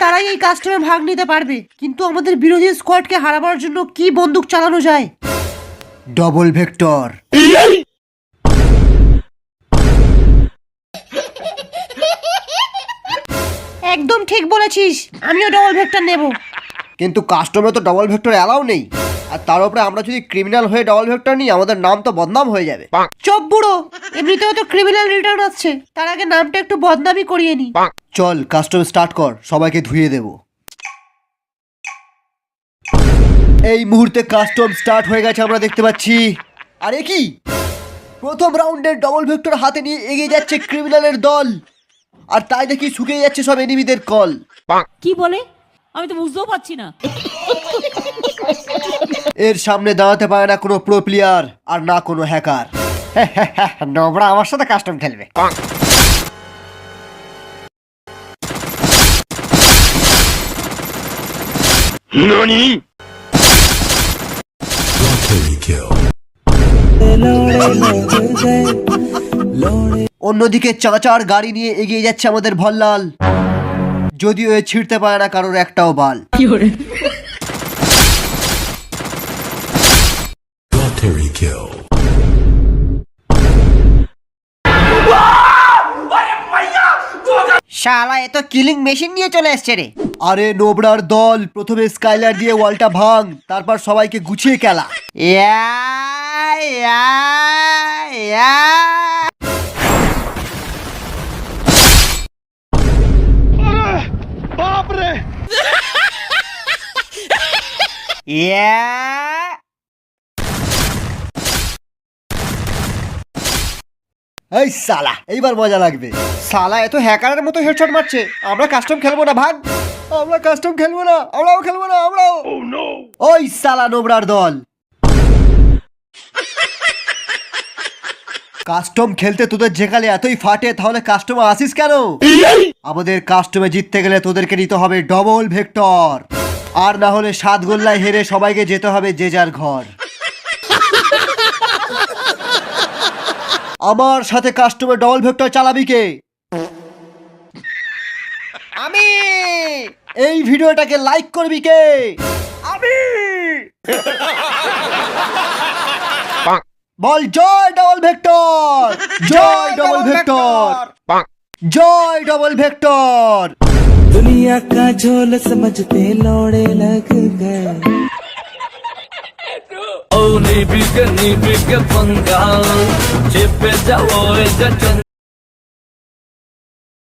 তারাই এই কাস্টমে ভাগ নিতে পারবে, কিন্তু আমাদের বিরোধী স্কোয়াডকে হারাবার জন্য কি বন্দুক চালানো যায়? Double vector. একদম ঠিক বলেছিস, আমিও ডবল ভেক্টর নেব। কিন্তু কাস্টমে তো ডবল ভেক্টর অ্যালাউ নেই, আর তার উপরে আমরা যদি ক্রিমিনাল হয়ে ডবল ভেক্টর নিই আমাদের নাম তো বদনাম হয়ে যাবে। চপ বুড়ো, এমনিতেও তো ক্রিমিনাল রিটার্ন আসছে, তার আগে নামটা একটু বদনামই করিয়ে নি। চল কাস্টম স্টার্ট কর, সবাইকে ধুয়ে দেব। এই মুহূর্তে কাস্টম স্টার্ট হয়ে গেছে আমরা দেখতে পাচ্ছি। আরে কি প্রথম রাউন্ডের ডবল ভেক্টর হাতে নিয়ে এগিয়ে যাচ্ছে ক্রিমিনালের দল, আর তাই দেখি শুকিয়ে যাচ্ছে সব এনিমিদের কল। কি বলে আমি তো বুঝতেও পারছি না। এর সামনে দাঁড়াতে পারে না কোনো প্রো প্লেয়ার আর না কোনো হ্যাকার। নোবরা আমার সাথে কাস্টম খেলবে। অন্যদিকে চাচার গাড়ি নিয়ে এগিয়ে যাচ্ছে আমাদের ভল্লাল, যদিও এ ছিঁড়তে পারে না কারোর একটাও বাল। শালা এ তো কিলিং মেশিন নিয়ে চলে এসছে রে। আরে নোবরার দল প্রথমে স্কাইলার দিয়ে ওয়ালটা ভাঙ, তারপর সবাইকে গুছিয়ে খেলা। এই সালা এইবার মজা লাগবে। সালা এত হ্যাকারের মতো হেডশট মারছে। আমরা কাস্টম খেলবো না ভাগ, আমরা কাস্টম খেলবো না, আমরাও খেলবো না, আমরাও। ওই সালা নোবরার দল, কাস্টম খেলতে তোদের যেখানে এতই ফাটে তাহলে কাস্টমে আসিস কেন? আমাদের কাস্টমে জিততে গেলে তোদেরকে নিতে হবে ডবল ভেক্টর, আর না হলে 7 গোল্লায় হেরে সবাইকে যেতে হবে যে যার ঘর। আমার সাথে কাস্টমে ডবল ভেক্টর চালাবি কে? আমি। এই ভিডিওটাকে লাইক করবি কে? আমি। বল জয় ডবল ভেক্টর, জয় ডবল ভেক্টর, জয় ডবল ভেক্টর। दुनिया का झोल समझते लौड़े लग गए। ओ नी बिग पंगा चिप जाओ